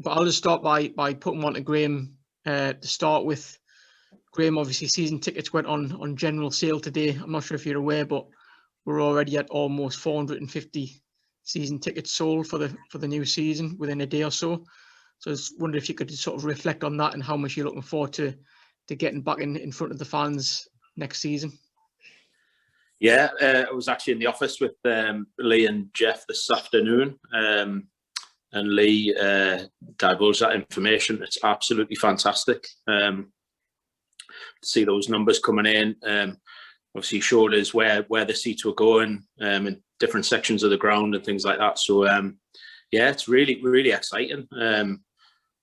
But I'll just start by putting one to Graham to start with. Graham, obviously season tickets went on general sale today. I'm not sure if you're aware, but we're already at almost 450 season tickets sold for the new season within a day or so. So I just wondered if you could sort of reflect on that and how much you're looking forward to getting back in front of the fans next season. Yeah, I was actually in the office with Lee and Jeff this afternoon, and Lee divulged that information. It's absolutely fantastic to see those numbers coming in. Obviously showed us where the seats were going in different sections of the ground and things like that. So yeah, it's really exciting.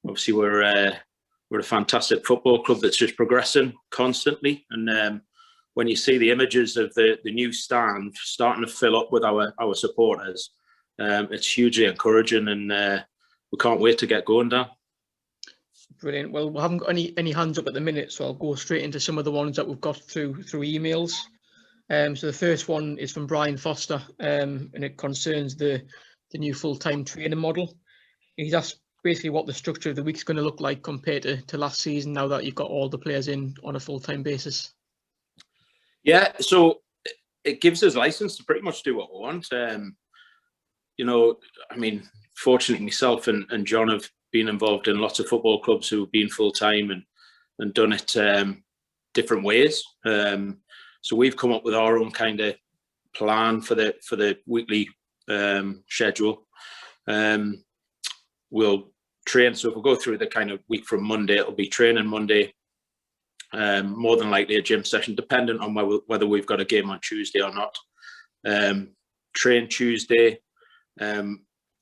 Obviously we're a fantastic football club that's just progressing constantly, and when you see the images of the new stand starting to fill up with our supporters, it's hugely encouraging, and we can't wait to get going, Dan. Brilliant. Well, we haven't got any hands up at the minute, so I'll go straight into some of the ones that we've got through emails. So the first one is from Brian Foster, and it concerns the new full-time training model. He's asked basically what the structure of the week's going to look like compared to last season, now that you've got all the players in on a full-time basis. Yeah, so it gives us license to pretty much do what we want. You know, I mean, fortunately myself and John have been involved in lots of football clubs who have been full-time and done it different ways. So we've come up with our own kind of plan for the weekly schedule. We'll train, so if we go through the kind of week from Monday, it'll be training Monday, more than likely a gym session, dependent on whether we've got a game on Tuesday or not. Train Tuesday,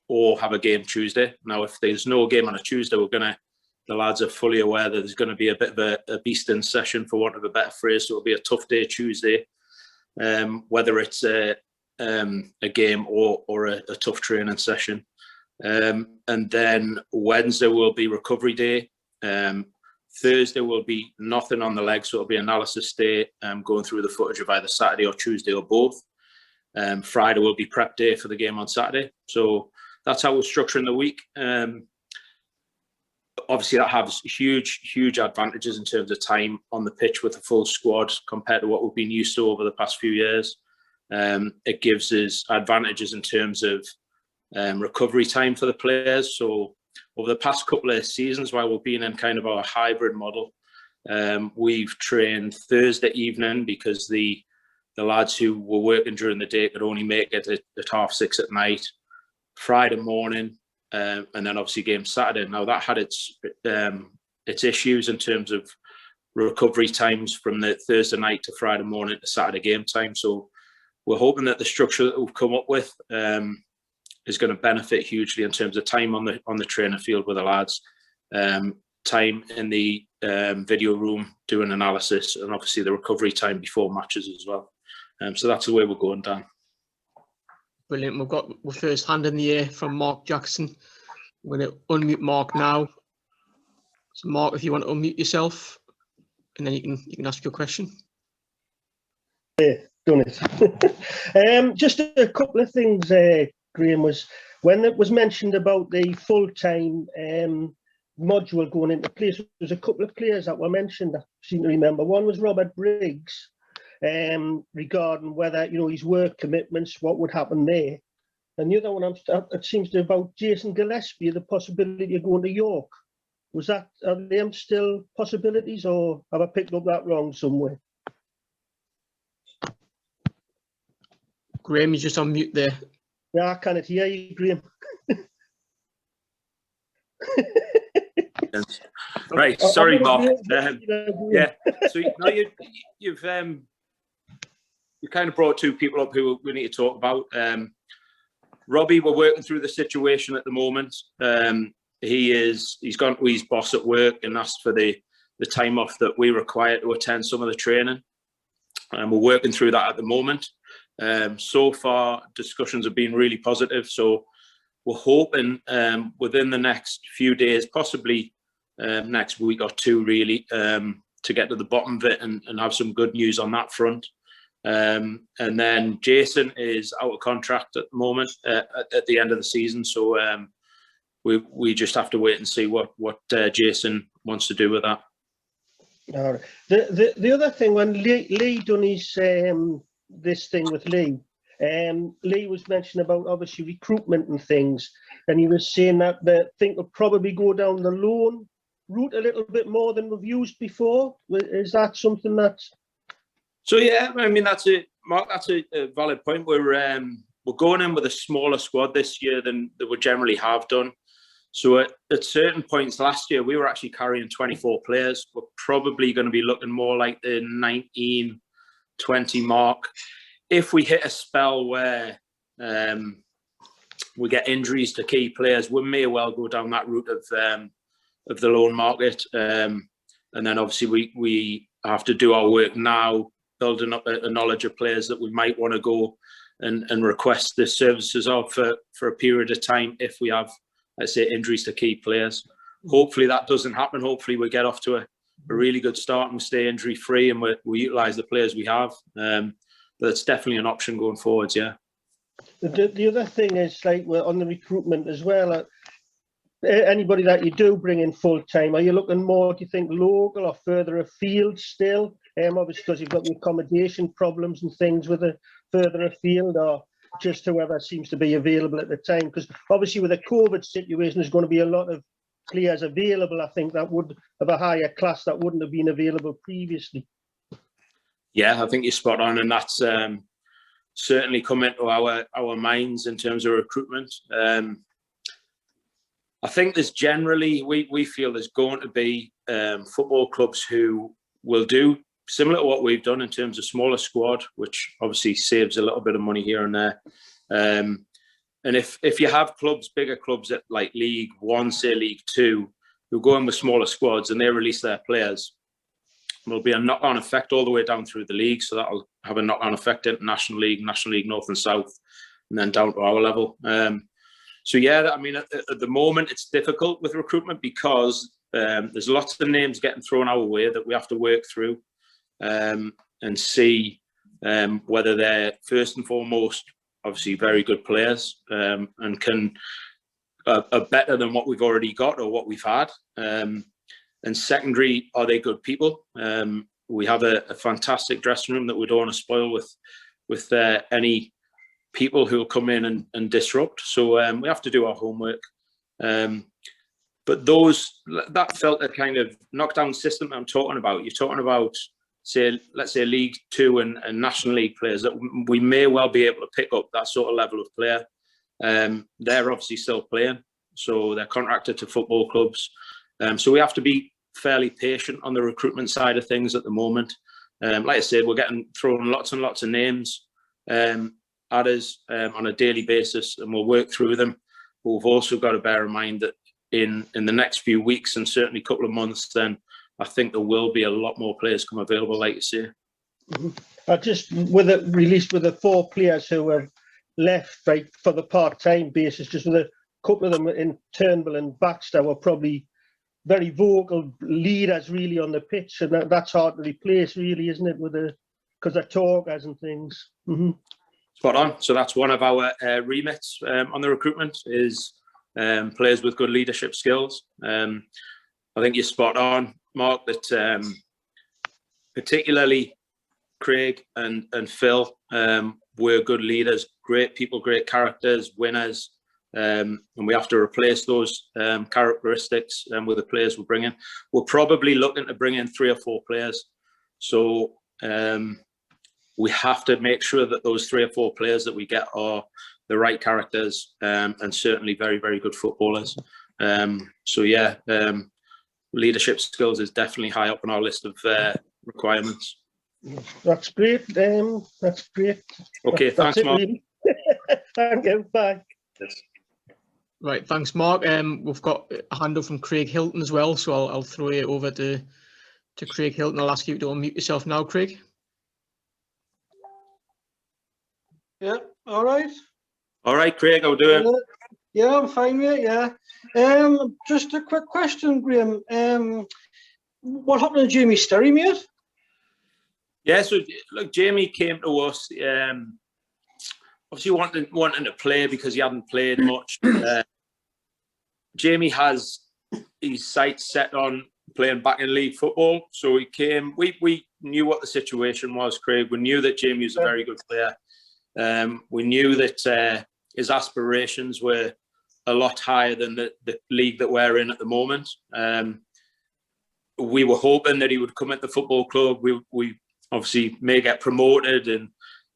or have a game Tuesday. Now, if there's no game on a Tuesday, the lads are fully aware that there's going to be a bit of a beasting session, for want of a better phrase. So it'll be a tough day Tuesday, whether it's a game or a tough training session. And then Wednesday will be recovery day. Thursday will be nothing on the leg, so it'll be analysis day, going through the footage of either Saturday or Tuesday or both. Friday will be prep day for the game on Saturday. So that's how we're structuring the week. Obviously, that has huge advantages in terms of time on the pitch with a full squad compared to what we've been used to over the past few years. It gives us advantages in terms of recovery time for the players. So over the past couple of seasons, while we've been in kind of our hybrid model, we've trained Thursday evening because the lads who were working during the day could only make it at 6:30 at night. Friday morning, and then obviously game Saturday. Now that had its issues in terms of recovery times from the Thursday night to Friday morning to Saturday game time. So we're hoping that the structure that we've come up with is going to benefit hugely in terms of time on the training field with the lads, time in the video room doing analysis, and obviously the recovery time before matches as well. So that's the way we're going, Dan. Brilliant. We've got our first hand in the air from Mark Jackson. I'm going to unmute Mark now. So Mark, if you want to unmute yourself, and then you can ask your question. Yeah, done it. Just a couple of things, Graham, was when it was mentioned about the full-time module going into place, there's a couple of players that were mentioned I seem to remember. One was Robert Briggs, regarding whether, you know, his work commitments, what would happen there. And the other one, it seems to be about Jason Gillespie, the possibility of going to York. Are them still possibilities, or have I picked up that wrong somewhere? Graham, you're just on mute there. Yeah, I can't hear you, Graham. Right, sorry, Mark. Yeah, so now you've kind of brought two people up who we need to talk about. Robbie, we're working through the situation at the moment. He's gone to his boss at work and asked for the time off that we require to attend some of the training, and we're working through that at the moment. So far, discussions have been really positive. So we're hoping within the next few days, possibly next week or two, really, to get to the bottom of it and have some good news on that front. And then Jason is out of contract at the moment, at the end of the season. So we just have to wait and see what Jason wants to do with that. All right. The other thing, when Lee done his this thing with Lee was mentioning about obviously recruitment and things, and he was saying that the thing will probably go down the loan route a little bit more than we've used before. Is that something that's... So yeah, I mean, that's a valid point. We're going in with a smaller squad this year than we generally have done. So at certain points last year, we were actually carrying 24 players. We're probably going to be looking more like the 19, 20 mark. If we hit a spell where we get injuries to key players, we may well go down that route of the loan market. And then obviously we have to do our work now, building up a knowledge of players that we might want to go and request the services of for a period of time if we have, let's say, injuries to key players. Hopefully that doesn't happen. Hopefully we get off to a really good start and we stay injury free and we utilise the players we have. But it's definitely an option going forwards, yeah. The other thing is, like, we're on the recruitment as well. Anybody that you do bring in full time, are you looking more, do you think, local or further afield still? Obviously, because you've got the accommodation problems and things with the further afield, or just whoever seems to be available at the time? Because obviously with the COVID situation, there's going to be a lot of players available, I think, that would have a higher class that wouldn't have been available previously. Yeah, I think you're spot on, and that's certainly come into our minds in terms of recruitment. I think there's generally, we feel there's going to be football clubs who will do similar to what we've done in terms of smaller squad, which obviously saves a little bit of money here and there. And if you have clubs, bigger clubs at like League One, say League Two, who go in with smaller squads and they release their players, there'll be a knock-on effect all the way down through the league. So that'll have a knock-on effect into National League North and South, and then down to our level. So yeah, I mean, at the moment it's difficult with recruitment because there's lots of names getting thrown our way that we have to work through and see whether they're first and foremost obviously very good players and are better than what we've already got or what we've had. And secondary, are they good people? We have a fantastic dressing room that we don't want to spoil with any people who will come in and disrupt. So we have to do our homework. But that felt a kind of knockdown system I'm talking about. You're talking about, let's say League Two and National League players that we may well be able to pick up that sort of level of player. They're obviously still playing, so they're contracted to football clubs. So we have to be fairly patient on the recruitment side of things at the moment. Like I said, we're getting thrown lots and lots of names at us on a daily basis, and we'll work through them. But we've also got to bear in mind that in the next few weeks and certainly a couple of months, then I think there will be a lot more players come available, like you say. Just with it released with the 4 players who have left, right, for the part-time basis, just with a couple of them in Turnbull and Baxter were probably very vocal leaders really on the pitch, and that's hard to replace, really, isn't it? Because they're talkers and things. Spot on. So that's one of our remits on the recruitment is players with good leadership skills. I think you're spot on, Mark, that particularly Craig and Phil were good leaders, great people, great characters, winners. And we have to replace those characteristics with the players we're bringing. We're probably looking to bring in 3 or 4 players. So we have to make sure that those 3 or 4 players that we get are the right characters and certainly very, very good footballers. So yeah, leadership skills is definitely high up on our list of requirements. That's great. That's great. Okay, thanks, Mark. Really. Thank you. Bye. Yes. Right, thanks, Mark. We've got a handle from Craig Hilton as well, so I'll throw it over to Craig Hilton. I'll ask you to unmute yourself now, Craig. Yeah, all right. All right, Craig, how are you doing? Yeah, I'm fine, mate. Yeah. Just a quick question, Graham. What happened to Jamie Sterry, mate? Yeah, so look, Jamie came to us obviously wanting to play because he hadn't played much. Jamie has his sights set on playing back in league football. So he came, we knew what the situation was, Craig. We knew that Jamie was a very good player. We knew that his aspirations were a lot higher than the league that we're in at the moment. We were hoping that he would come at the football club. We obviously may get promoted,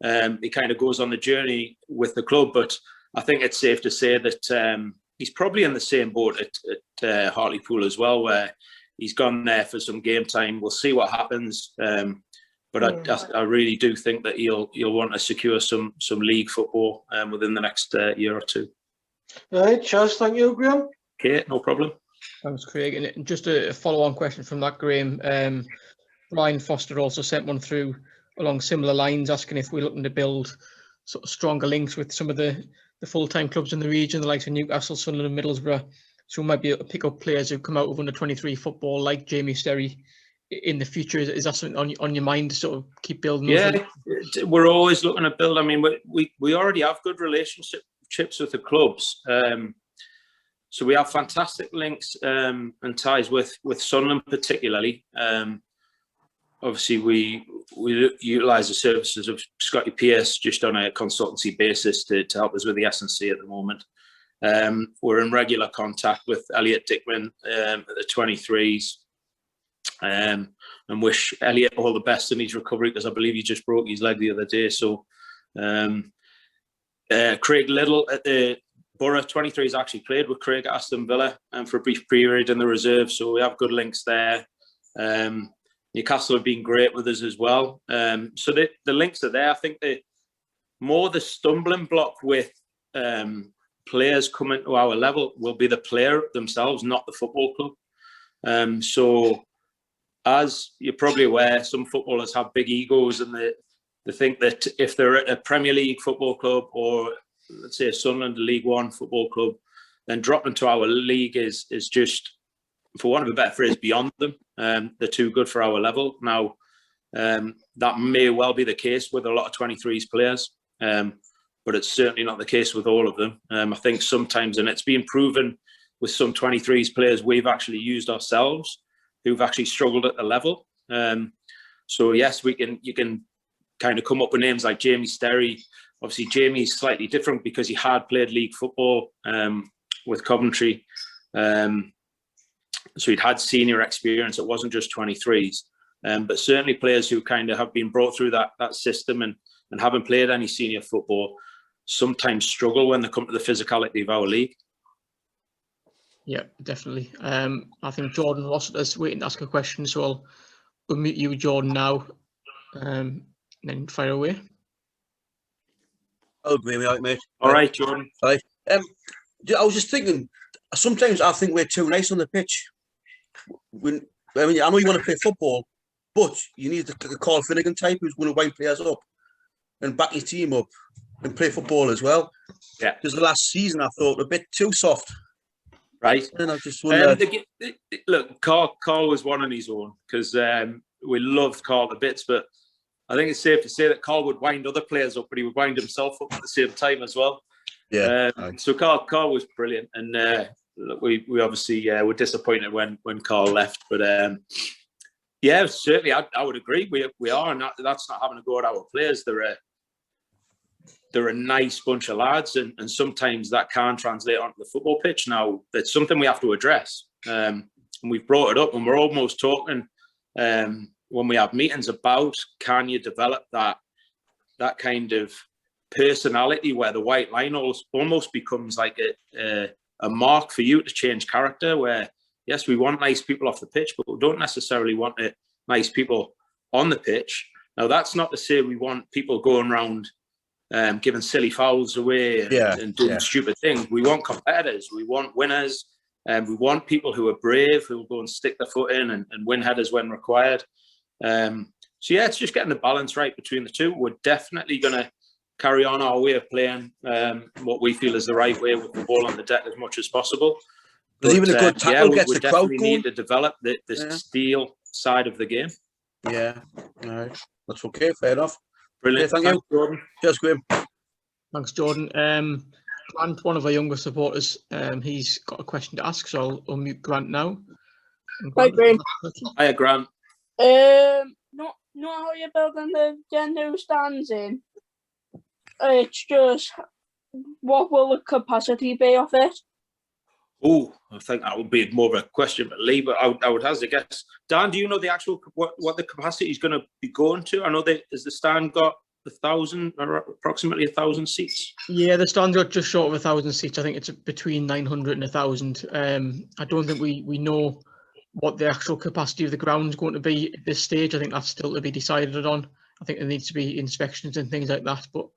and he kind of goes on the journey with the club. But I think it's safe to say that he's probably in the same boat at Hartlepool as well, where he's gone there for some game time. We'll see what happens. But I really do think that he'll want to secure some league football within the next year or two. Right, cheers. Thank you, Graham. Okay, no problem. Thanks, Craig. And just a follow-on question from that, Graham. Brian Foster also sent one through along similar lines, asking if we're looking to build sort of stronger links with some of the full-time clubs in the region, the likes of Newcastle, Sunderland, and Middlesbrough. So we might be able to pick up players who come out of under-23 football, like Jamie Sterry, in the future. Is that something on your mind to sort of keep building? Yeah, we're always looking to build. I mean, we already have good relationships with the clubs. So we have fantastic links and ties with Sunderland particularly. Obviously, we utilise the services of Scotty Pearce just on a consultancy basis to help us with the S&C at the moment. We're in regular contact with Elliot Dickman at the 23s, and wish Elliot all the best in his recovery, because I believe he just broke his leg the other day. So Craig Little at the Borough 23s actually played with Craig at Aston Villa for a brief period in the reserve, so we have good links there. Newcastle have been great with us as well. So the links are there. I think the stumbling block with players coming to our level will be the player themselves, not the football club. So as you're probably aware, some footballers have big egos, and they think that if they're at a Premier League football club, or let's say a Sunderland League One football club, then dropping to our league is just, for want of a better phrase, beyond them. They're too good for our level. Now, that may well be the case with a lot of 23s players, but it's certainly not the case with all of them. I think sometimes, and it's been proven with some 23s players we've actually used ourselves, who've actually struggled at the level. So yes, you can kind of come up with names like Jamie Sterry. Obviously, Jamie's slightly different because he had played league football with Coventry. So he'd had senior experience. It wasn't just 23s. But certainly players who kind of have been brought through that system and haven't played any senior football sometimes struggle when they come to the physicality of our league. Yeah, definitely. I think Jordan Rossiter's waiting to ask a question, so I'll unmute you, Jordan, now, and then fire away. I'll agree with you, mate. All right, Jordan. Hi. I was just thinking, sometimes I think we're too nice on the pitch. I know you want to play football, but you need the Carl Finnegan type who's going to wind players up and back your team up and play football as well. Yeah. Because the last season I thought a bit too soft. Right. And I just wonder. Look, Carl was one on his own, because we loved Carl to bits, but I think it's safe to say that Carl would wind other players up, but he would wind himself up at the same time as well. Yeah. So Carl was brilliant, and look, we obviously were disappointed when Carl left, but yeah, certainly I would agree. We are, and that's not having to go at our players. They're a nice bunch of lads, and sometimes that can translate onto the football pitch. Now, it's something we have to address, and we've brought it up, and we're almost talking when we have meetings about, can you develop that kind of personality where the white line almost becomes like a mark for you to change character, where yes, we want nice people off the pitch, but we don't necessarily want nice people on the pitch. Now, that's not to say we want people going around giving silly fouls away and doing stupid things. We want competitors, we want winners, and we want people who are brave, who will go and stick their foot in and win headers when required. So yeah, it's just getting the balance right between the two. We're definitely going to carry on our way of playing what we feel is the right way, with the ball on the deck as much as possible. But even a good tackle gets we the crowd definitely going. need to develop the steel side of the game. Yeah, all right. That's okay, fair enough. Brilliant. Okay, thank you, Jordan. Cheers, Graham. Thanks, Jordan. Grant, one of our younger supporters, he's got a question to ask, so I'll unmute Grant now. Right, Graham. Hiya, Grant. Not how you're building the new stands in. It's just, what will the capacity be of it? Oh, I think that would be more of a question for Lee, but I would hazard a guess. Dan, do you know the actual what the capacity is going to be going to? I know that has the stand got 1,000 or approximately 1,000 seats? Yeah, the stand's got just short of 1,000 seats. I think it's between 900 and 1,000. I don't think we know what the actual capacity of the ground is going to be at this stage. I think that's still to be decided on. I think there needs to be inspections and things like that, but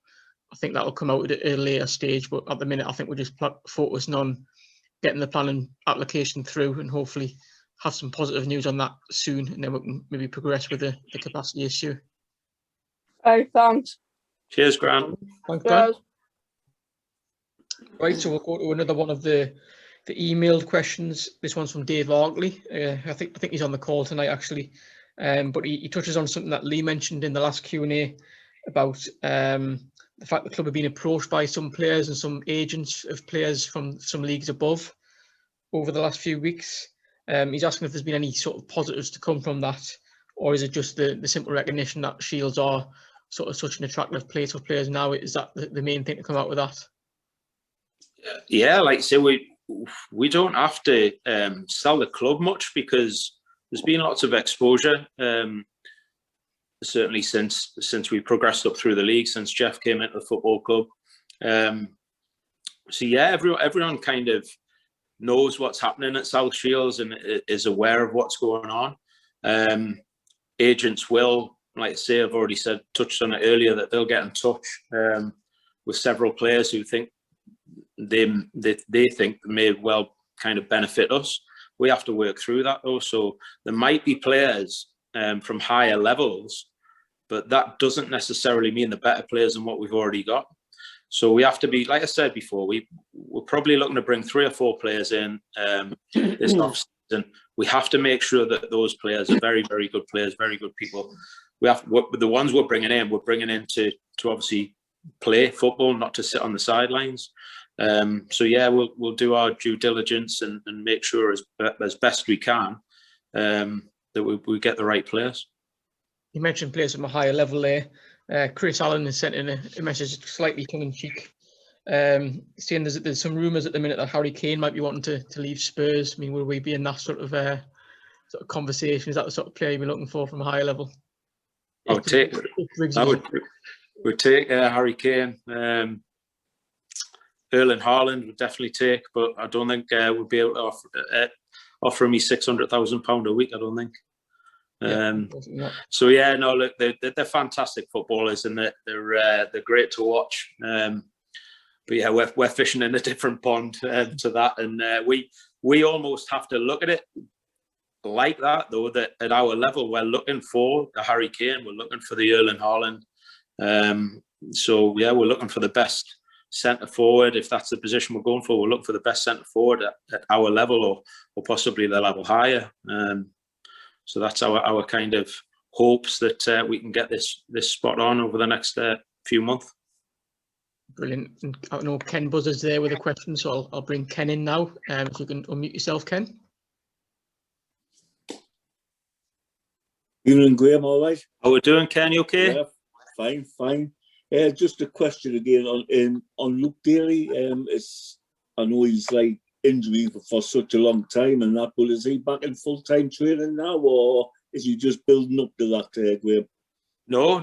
I think that'll come out at a later stage. But at the minute, I think we're just focusing on getting the planning application through and hopefully have some positive news on that soon, and then we can maybe progress with the capacity issue. Right, thanks. Cheers, Grant. Thanks, Grant. Yes. Right, so we'll go to another one of the emailed questions. This one's from Dave Arkley. I think he's on the call tonight, actually. But he touches on something that Lee mentioned in the last Q&A about the fact the club have been approached by some players and some agents of players from some leagues above over the last few weeks. He's asking if there's been any sort of positives to come from that, or is it just the simple recognition that Shields are sort of such an attractive place for players now? Is that the main thing to come out with that? Yeah, like I say, we don't have to sell the club much because there's been lots of exposure. Certainly since we progressed up through the league, since Jeff came into the football club. So yeah, everyone kind of knows what's happening at South Shields and is aware of what's going on. Agents will, like I say, I've already touched on it earlier, that they'll get in touch with several players who think they think may well kind of benefit us. We have to work through that though. So there might be players from higher levels, but that doesn't necessarily mean the better players than what we've already got. So we have to be, like I said before, we're probably looking to bring 3 or 4 players in this off-season. We have to make sure that those players are very, very good players, very good people. The ones we're bringing in to obviously play football, not to sit on the sidelines. So yeah, we'll do our due diligence and make sure as best we can that we get the right players. You mentioned players from a higher level there. Chris Allen has sent in a message slightly tongue-in-cheek, saying there's some rumours at the minute that Harry Kane might be wanting to leave Spurs. I mean, will we be in that sort of conversation? Is that the sort of player you'd be looking for from a higher level? I would take Harry Kane. Erling Haaland would definitely take, but I don't think we'd be able to offer me £600,000 a week. I don't think. So yeah, no, look, they're fantastic footballers and they're great to watch. But yeah, we're fishing in a different pond to that, and we almost have to look at it like that, though. That at our level, we're looking for the Harry Kane, we're looking for the Erling Haaland. So yeah, we're looking for the best centre forward. If that's the position we're going for, we'll look for the best centre forward at our level, or possibly the level higher. So that's our kind of hopes that we can get this spot on over the next few months. Brilliant. And I know Ken Buzzard's there with a question, so I'll bring Ken in now. If you can unmute yourself, Ken. Evening, Graham, all right? How are we doing, Ken? You okay? Yeah, fine. Just a question again on Luke Daly. I know he's like injury for such a long time and that, but is he back in full-time training now, or is he just building up to that, Graham? No.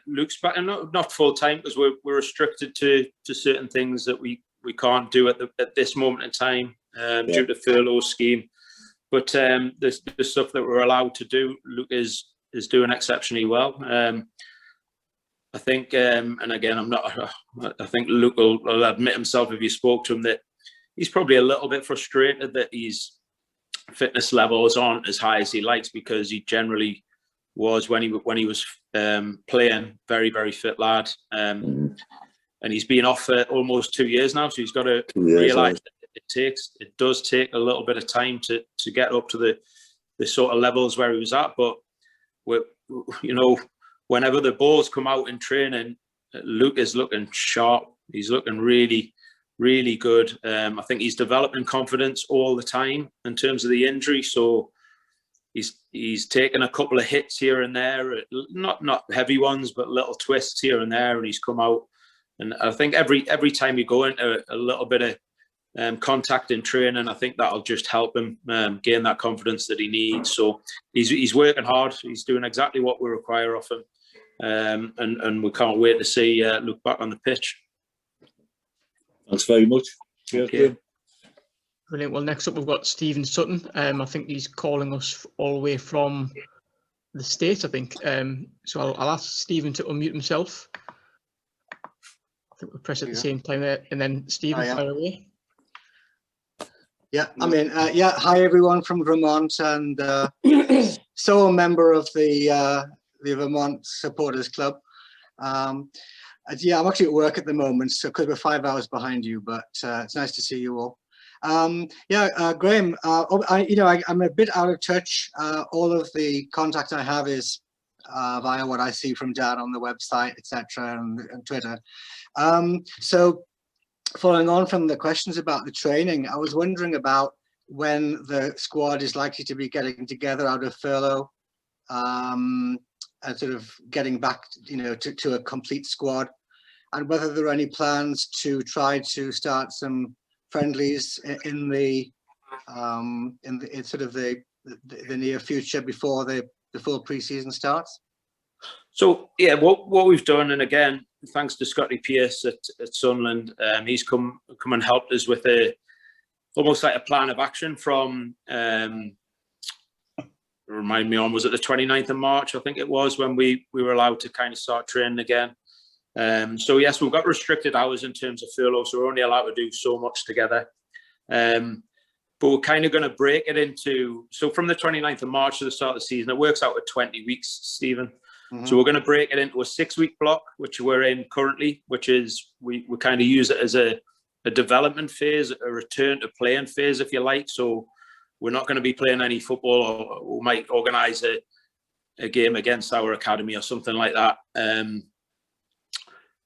Luke's back, not full-time, because we're restricted to certain things that we can't do at this moment in time due to furlough scheme. But the stuff that we're allowed to do, Luke is doing exceptionally well. I think, and again, I think Luke will admit himself if you spoke to him that he's probably a little bit frustrated that his fitness levels aren't as high as he likes, because he generally was when he was playing, very, very fit lad. And he's been off for almost 2 years now, so he's got to realise that it does take a little bit of time to get up to the sort of levels where he was at. But whenever the balls come out in training, Luke is looking sharp. He's looking really, really good. I think he's developing confidence all the time in terms of the injury. So he's taken a couple of hits here and there, not heavy ones, but little twists here and there, and he's come out. And I think every time you go into a little bit of contact in training, I think that'll just help him gain that confidence that he needs. So he's working hard. He's doing exactly what we require of him, and we can't wait to see look back on the pitch. Thanks very much. Cheers, Okay. Graham. Brilliant. Well, next up we've got Stephen Sutton. I think he's calling us all the way from the States, I think. So I'll ask Stephen to unmute himself. I think we'll press at the same time there. And then Stephen, fire away. Yeah, I mean, hi everyone from Vermont, and so a member of the Vermont Supporters Club. Yeah, I'm actually at work at the moment, so because we're 5 hours behind you, but it's nice to see you all. Graham, I'm a bit out of touch. All of the contact I have is via what I see from Dad on the website, etc., and Twitter. So following on from the questions about the training, I was wondering about when the squad is likely to be getting together out of furlough, and sort of getting back, to a complete squad, and whether there are any plans to try to start some friendlies in the near future before the full pre-season starts. So yeah, what we've done, and again, thanks to Scotty Pearce at Sunderland, he's come and helped us with almost like a plan of action from. Remind me was it the 29th of March? I think it was when we were allowed to kind of start training again. So yes, we've got restricted hours in terms of furlough, so we're only allowed to do so much together. But we're kind of going to break it into, so from the 29th of March to the start of the season, it works out at 20 weeks, Stephen. Mm-hmm. So we're going to break it into a 6-week block, which we're in currently, which is, we kind of use it as a development phase, a return to playing phase, if you like. So we're not going to be playing any football, or we might organise a game against our academy or something like that.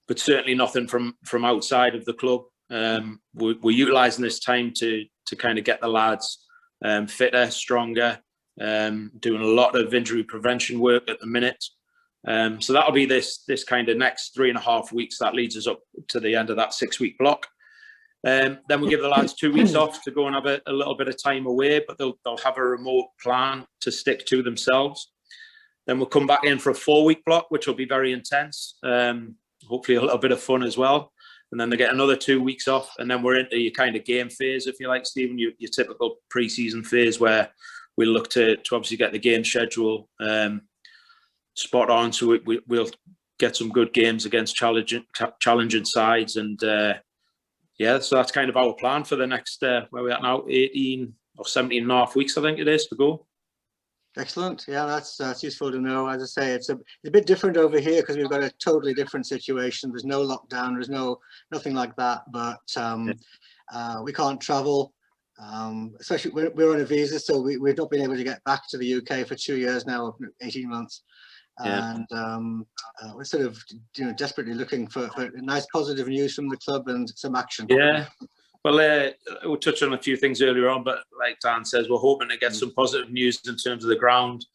But certainly nothing from outside of the club. We're utilising this time to kind of get the lads fitter, stronger, doing a lot of injury prevention work at the minute. So that'll be this kind of next 3.5 weeks. That leads us up to the end of that 6-week block. Then we'll give the lads 2 weeks off to go and have a little bit of time away, but they'll have a remote plan to stick to themselves. Then we'll come back in for a 4-week block, which will be very intense. Hopefully a little bit of fun as well. And then they get another 2 weeks off, and then we're into your kind of game phase, if you like, Stephen, your typical pre-season phase, where we look to obviously get the game schedule spot on, so we'll get some good games against challenging sides. And so that's kind of our plan for the next, where we're at now, 18 or 17.5 weeks, I think it is, to go. Excellent. Yeah, that's useful to know. As I say, it's a bit different over here because we've got a totally different situation. There's no lockdown. There's nothing like that. But we can't travel, especially we're on a visa, so we've not been able to get back to the UK for 2 years now, 18 months. Yeah. And we're sort of desperately looking for nice positive news from the club and some action. Yeah. Well, we'll touch on a few things earlier on, but like Dan says, we're hoping to get some positive news in terms of the ground.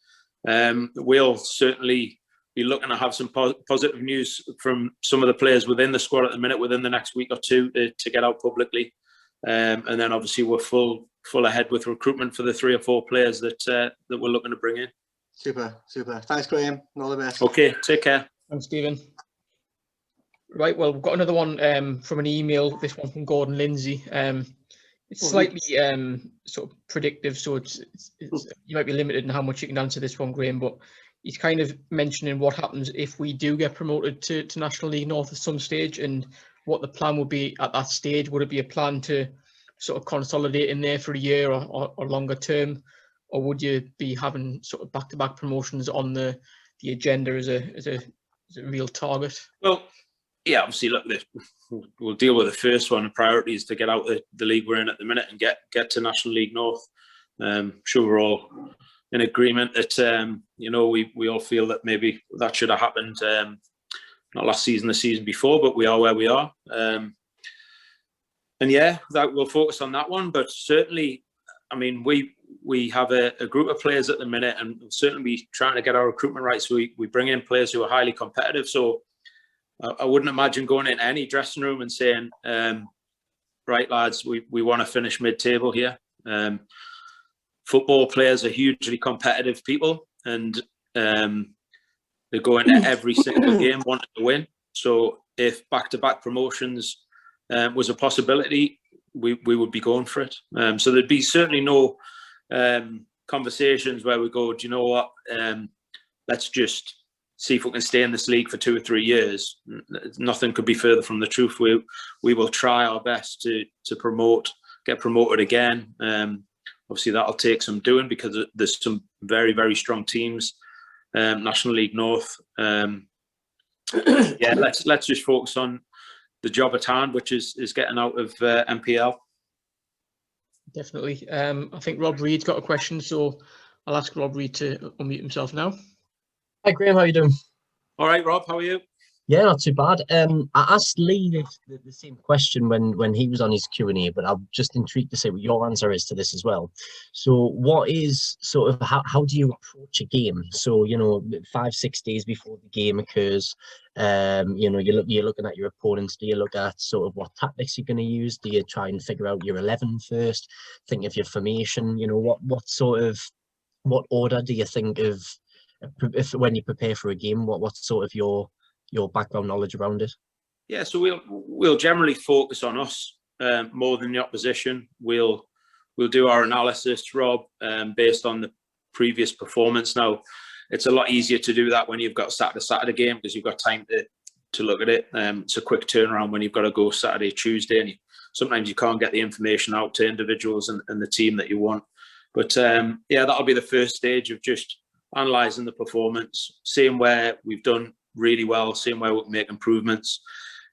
We'll certainly be looking to have some positive news from some of the players within the squad at the minute, within the next week or two, to get out publicly. And then obviously we're full ahead with recruitment for the 3 or 4 players that we're looking to bring in. Super. Thanks, Graham. All the best. Okay, take care. Thanks, Stephen. Right, well, we've got another one from an email, this one from Gordon Lindsay. It's slightly sort of predictive, so it's you might be limited in how much you can answer this one, Graham, but he's kind of mentioning what happens if we do get promoted to National League North at some stage, and what the plan would be at that stage. Would it be a plan to sort of consolidate in there for a year or longer term, or would you be having sort of back-to-back promotions on the agenda as a real target? Well, yeah, obviously, look, we'll deal with the first one. The priority is to get out the league we're in at the minute and get to National League North. Sure, we're all in agreement that we all feel that maybe that should have happened not last season, the season before, but we are where we are. yeah, that we'll focus on that one. But certainly, I mean, we have a group of players at the minute, and we'll certainly be trying to get our recruitment right. So we bring in players who are highly competitive. So I wouldn't imagine going in any dressing room and saying, right, lads, we want to finish mid-table here. Football players are hugely competitive people, and they go into every single game wanting to win. So if back-to-back promotions was a possibility, we would be going for it. So there'd be certainly no conversations where we go, do you know what, let's just see if we can stay in this league for 2 or 3 years. Nothing could be further from the truth. We will try our best to get promoted again. Obviously, that'll take some doing because there's some very, very strong teams, National League North. Yeah, let's just focus on the job at hand, which is getting out of MPL. Definitely. I think Rob Reed's got a question, so I'll ask Rob Reed to unmute himself now. Hi, Graham. How are you doing? All right, Rob. How are you? Yeah, not too bad. I asked Lee the same question when he was on his Q&A, but I'm just intrigued to see what your answer is to this as well. So what is sort of, how do you approach a game? So, 5-6 days before the game occurs, you're looking at your opponents. Do you look at sort of what tactics you're going to use? Do you try and figure out your 11 first? Think of your formation? What order do you think of when you prepare for a game? What's sort of your background knowledge around it? Yeah, so we'll generally focus on us more than the opposition. We'll do our analysis, Rob, based on the previous performance. Now, it's a lot easier to do that when you've got a Saturday game because you've got time to look at it. It's a quick turnaround when you've got to go Saturday, Tuesday, and sometimes you can't get the information out to individuals and the team that you want. But yeah, that'll be the first stage of just analysing the performance, seeing where we've done really well, seeing where we can make improvements.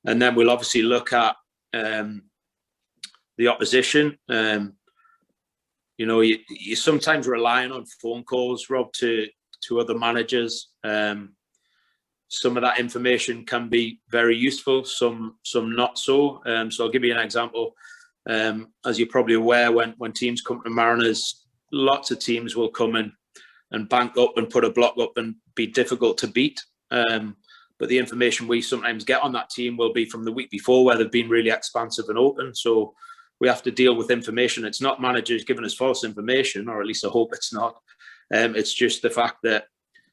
And then we'll obviously look at the opposition. You're sometimes relying on phone calls, Rob, to other managers. Some of that information can be very useful, some not so. So I'll give you an example. As you're probably aware, when teams come to Mariners, lots of teams will come in and bank up and put a block up and be difficult to beat. But the information we sometimes get on that team will be from the week before where they've been really expansive and open. So we have to deal with information. It's not managers giving us false information, or at least I hope it's not. It's just the fact that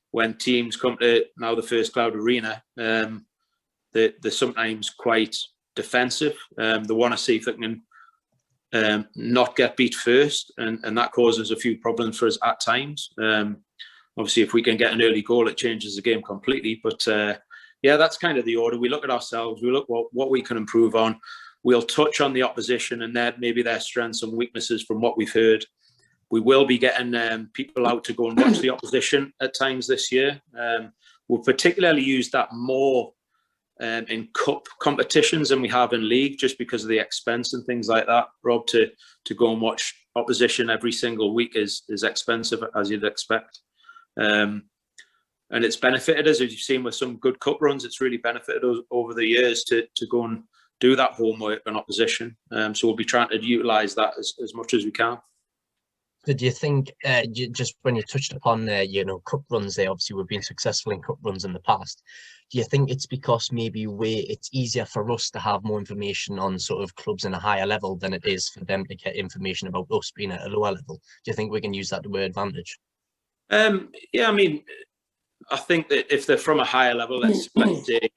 when teams come to now the First Cloud Arena, they're sometimes quite defensive. They want to see if they can not get beat first, and that causes a few problems for us at times. Obviously, if we can get an early goal, it changes the game completely. But yeah, that's kind of the order. We look at ourselves, we look what we can improve on. We'll touch on the opposition and maybe their strengths and weaknesses from what we've heard. We will be getting people out to go and watch the opposition at times this year. We'll particularly use that more in cup competitions than we have in league, just because of the expense and things like that. Rob, to go and watch opposition every single week is expensive, as you'd expect. And it's benefited us, as you've seen with some good cup runs. It's really benefited us over the years to go and do that homework on opposition. So we'll be trying to utilise that as much as we can. So do you think, just when you touched upon cup runs there, obviously we've been successful in cup runs in the past. Do you think it's because maybe it's easier for us to have more information on sort of clubs in a higher level than it is for them to get information about us being at a lower level? Do you think we can use that to our advantage? Yeah, I mean, I think that if they're from a higher level, let's say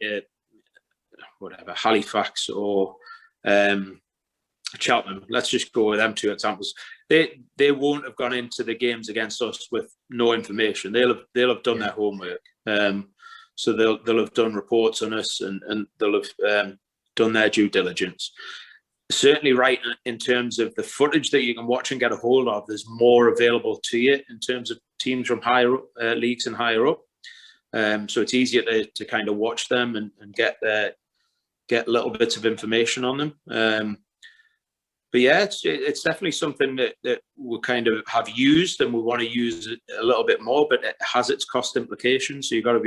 Halifax or Cheltenham, let's just go with them two examples. They won't have gone into the games against us with no information. They'll have done their homework. So they'll have done reports on us and they'll have done their due diligence. Certainly right in terms of the footage that you can watch and get a hold of, there's more available to you in terms of teams from higher leagues and higher up. So it's easier to kind of watch them and get little bits of information on them. But yeah, it's definitely something that we kind of have used and we want to use it a little bit more, but it has its cost implications. So you've got to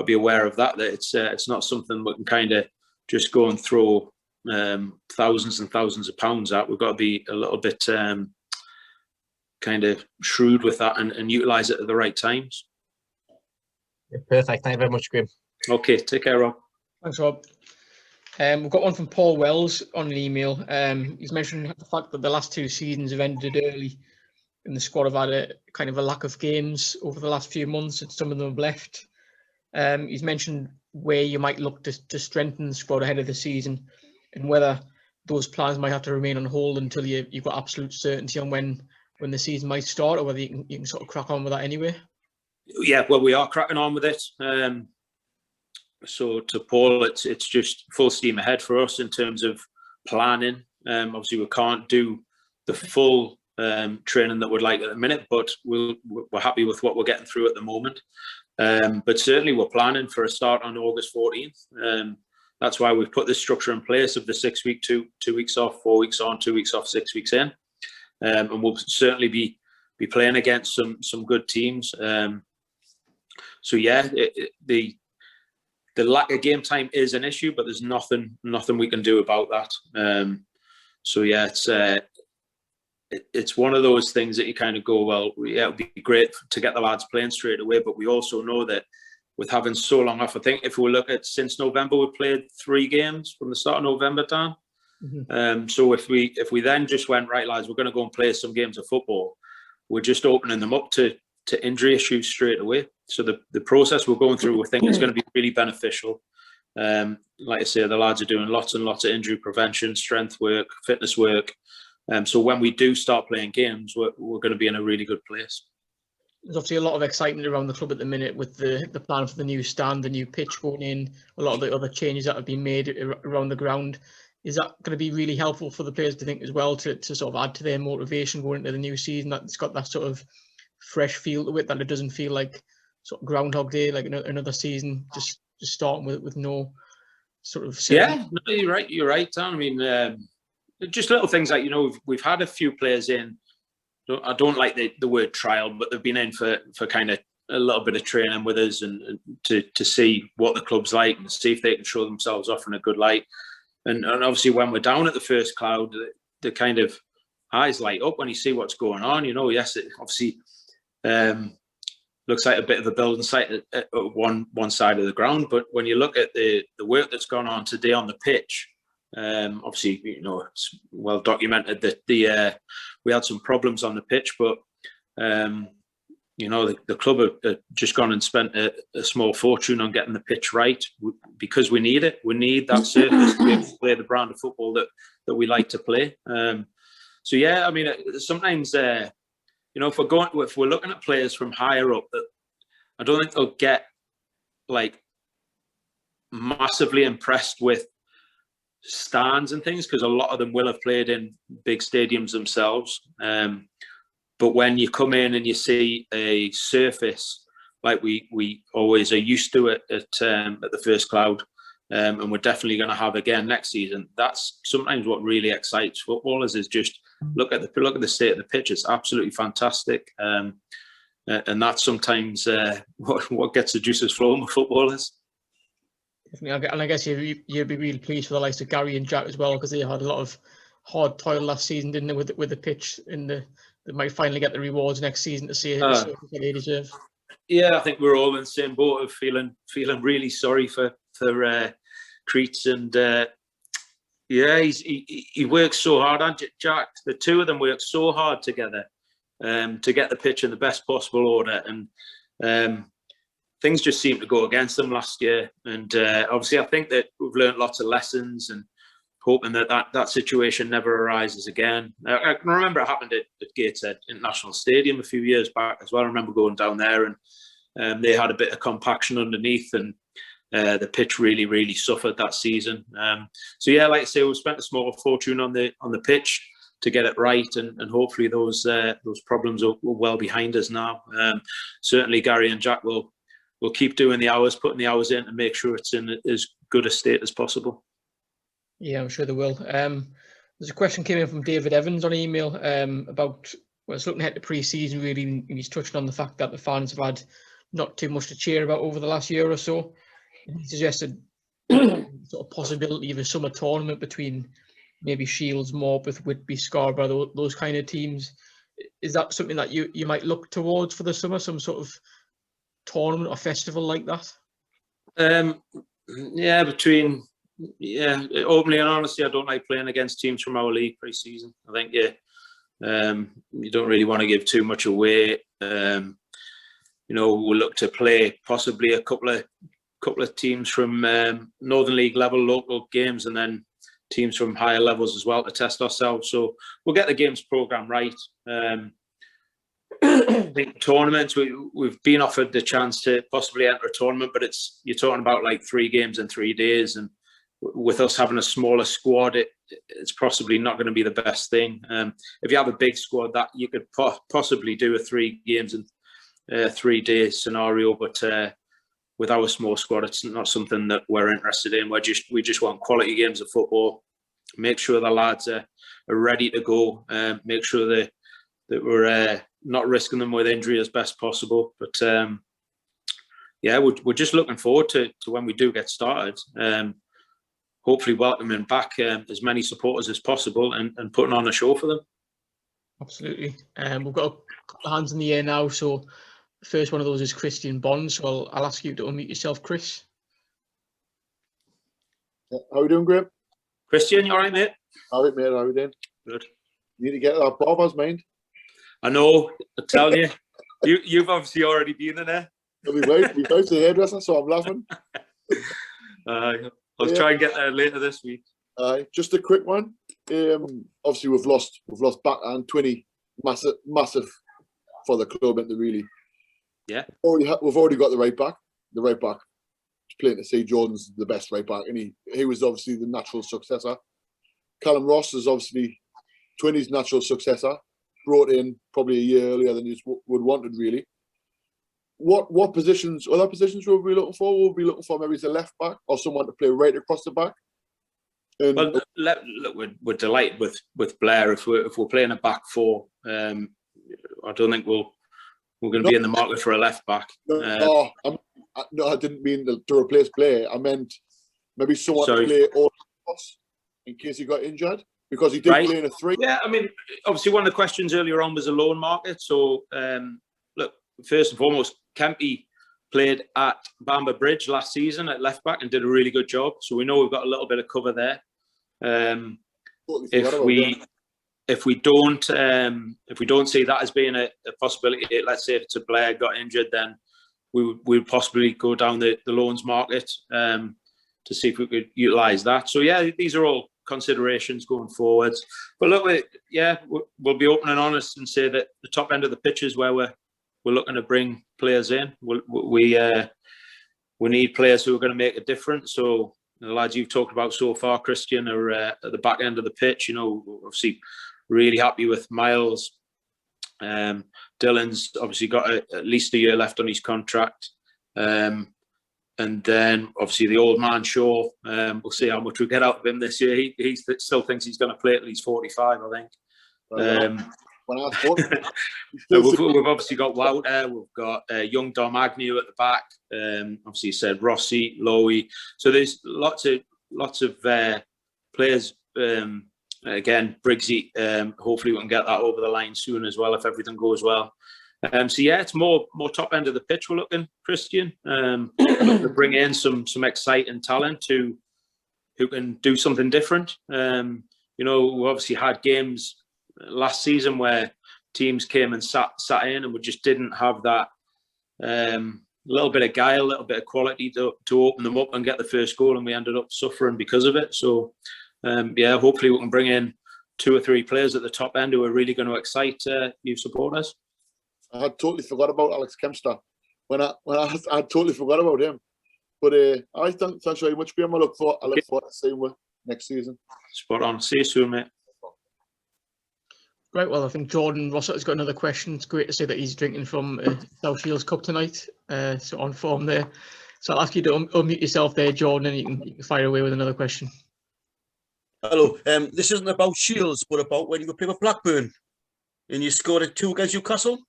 be aware of that it's not something we can kind of just go and throw thousands and thousands of pounds at. We've got to be a little bit kind of shrewd with that and utilise it at the right times. Yeah, perfect. Thank you very much, Graham. Okay, take care, Rob. Thanks, Rob. We've got one from Paul Wells on an email. He's mentioned the fact that the last 2 seasons have ended early, and the squad have had a kind of a lack of games over the last few months, and some of them have left. He's mentioned where you might look to strengthen the squad ahead of the season, and whether those plans might have to remain on hold until you've got absolute certainty on when the season might start, or whether you can sort of crack on with that anyway. Yeah, well, we are cracking on with it. So to Paul, it's just full steam ahead for us in terms of planning. Obviously, we can't do the full training that we'd like at the minute, but we're happy with what we're getting through at the moment. But certainly we're planning for a start on August 14th. That's why we've put this structure in place of the 6 week, 2 weeks off, 4 weeks on, 2 weeks off, 6 weeks in. And we'll certainly be playing against some good teams. So yeah, the lack of game time is an issue, but there's nothing we can do about that. So yeah, it's one of those things that you kind of go, well, yeah, it'd be great to get the lads playing straight away, but we also know that with having so long off, I think if we look at since November, we played 3 games from the start of November, Dan. Mm-hmm. So if we then just went, right, lads, we're going to go and play some games of football, we're just opening them up to injury issues straight away. So the process we're going through, we think is going to be really beneficial. Like I say, the lads are doing lots and lots of injury prevention, strength work, fitness work. So when we do start playing games, we're going to be in a really good place. There's obviously a lot of excitement around the club at the minute with the plan for the new stand, the new pitch going in, a lot of the other changes that have been made around the ground. Is that going to be really helpful for the players, to think, as well, to sort of add to their motivation going into the new season, that it's got that sort of fresh feel to it, that it doesn't feel like sort of Groundhog Day, like another season just starting with no sort of yeah, no, you're right, Dan. I mean, just little things like, we've had a few players in. I don't like the word trial, but they've been in for kind of a little bit of training with us and to see what the club's like and see if they can show themselves off in a good light. And obviously when we're down at the first cloud, the kind of eyes light up when you see what's going on. Yes, it obviously looks like a bit of a building site at one side of the ground, but when you look at the work that's gone on today on the pitch, obviously it's well documented that we had some problems on the pitch, but the club have just gone and spent a small fortune on getting the pitch right, because we need it. We need that surface to be able to play the brand of football that we like to play. So yeah, I mean, sometimes if we're looking at players from higher up, that I don't think they'll get like massively impressed with stands and things, because a lot of them will have played in big stadiums themselves. But when you come in and you see a surface like we always are used to it at the first cloud, and we're definitely going to have again next season, that's sometimes what really excites footballers, is just look at the state of the pitch. It's absolutely fantastic, and that's sometimes what gets the juices flowing with footballers. And I guess you'd be really pleased for the likes of Gary and Jack as well, because they had a lot of hard toil last season, didn't they, with the pitch, they might finally get the rewards next season to see what they deserve. Yeah, I think we're all in the same boat of feeling really sorry for Creets, and he works so hard, and Jack, the two of them work so hard together to get the pitch in the best possible order, and things just seemed to go against them last year. And obviously I think that we've learned lots of lessons, and hoping that situation never arises again. I can remember it happened at Gateshead International Stadium a few years back as well. I remember going down there, and they had a bit of compaction underneath, and the pitch really, really suffered that season. So yeah, like I say, we've spent a small fortune on the pitch to get it right, and hopefully those problems are well behind us now. Certainly Gary and Jack will keep doing the hours, putting the hours in, and make sure it's in as good a state as possible. Yeah, I'm sure they will. There's a question came in from David Evans on email about, well, it's looking ahead to pre-season really, and he's touching on the fact that the fans have had not too much to cheer about over the last year or so. And he suggested sort of possibility of a summer tournament between maybe Shields, Morpeth, Whitby, Scarborough, those kind of teams. Is that something that you might look towards for the summer, some sort of tournament or festival like that? Yeah, openly and honestly, I don't like playing against teams from our league pre-season. I think you don't really want to give too much away. We'll look to play possibly a couple of teams from Northern League level local games, and then teams from higher levels as well to test ourselves. So we'll get the games program right. I think tournaments, we've been offered the chance to possibly enter a tournament, but you're talking about like 3 games in 3 days, and with us having a smaller squad, it's possibly not going to be the best thing. If you have a big squad, that you could possibly do a 3 games in 3 days scenario, but with our small squad, it's not something that we're interested in. We just want quality games of football. Make sure the lads are ready to go. Make sure that we're not risking them with injury as best possible. But we're just looking forward to when we do get started. Hopefully welcoming back as many supporters as possible and putting on a show for them. Absolutely. We've got a couple of hands in the air now, so the first one of those is Christian Bond, so I'll ask you to unmute yourself, Chris. How are you doing, Graham? Christian, you all right, mate? All right, mate. How are you doing? Good. You need to get that barber's mind. I know. I tell you, you've obviously already been in there. We both the hairdresser, so I'm laughing. I'll try and get there later this week. Just a quick one. Obviously, we've lost back and 20, massive for the club, and really. Yeah. We've already got the right back. The right back. It's plain to say Jordan's the best right back, and he was obviously the natural successor. Callum Ross is obviously 20's natural successor, brought in probably a year earlier than he would wanted, really. What positions, other positions will we be looking for? We'll be looking for maybe as a left back or someone to play right across the back. And well, look, we're delighted with Blair. If we're playing a back 4, I don't think we're going to be in the market for a left back. No, I didn't mean to replace Blair. I meant maybe someone to play all across in case he got injured, because he did play in a 3. Yeah, I mean, obviously one of the questions earlier on was a loan market. So look, first and foremost, Kempy played at Bamber Bridge last season at left back and did a really good job. So we know we've got a little bit of cover there. If we don't see that as being a possibility, let's say if it's a Blair got injured, then we would possibly go down the loans market to see if we could utilise that. So yeah, these are all considerations going forwards. But look, we'll be open and honest and say that the top end of the pitch is where we're looking to bring players in. We need players who are going to make a difference. So the lads you've talked about so far, Christian, are at the back end of the pitch. Obviously really happy with Miles. Dylan's obviously got at least a year left on his contract. And then obviously the old man Shaw, we'll see how much we get out of him this year. He still thinks he's going to play at least 45, I think. We've obviously got Wouter, we've got young Dom Agnew at the back. Obviously you said Rossi, Lowy. So there's lots of players. Again, Briggsy, hopefully we can get that over the line soon as well if everything goes well. So yeah, it's more top end of the pitch we're looking, Christian. To bring in some exciting talent who can do something different. We obviously had games last season where teams came and sat in and we just didn't have that little bit of guile, a little bit of quality to open them up and get the first goal, and we ended up suffering because of it. So hopefully we can bring in 2 or 3 players at the top end who are really going to excite new supporters. I had totally forgot about Alex Kempster. I totally forgot about him. But thanks very much, Graham. I look forward to seeing you next season. Spot on. See you soon, mate. Right, well, I think Jordan Rossiter's got another question. It's great to see that he's drinking from South Shields Cup tonight, so on form there. So I'll ask you to unmute yourself there, Jordan, and you can fire away with another question. Hello. This isn't about Shields, but about when you were playing with Blackburn and you scored 2 against Newcastle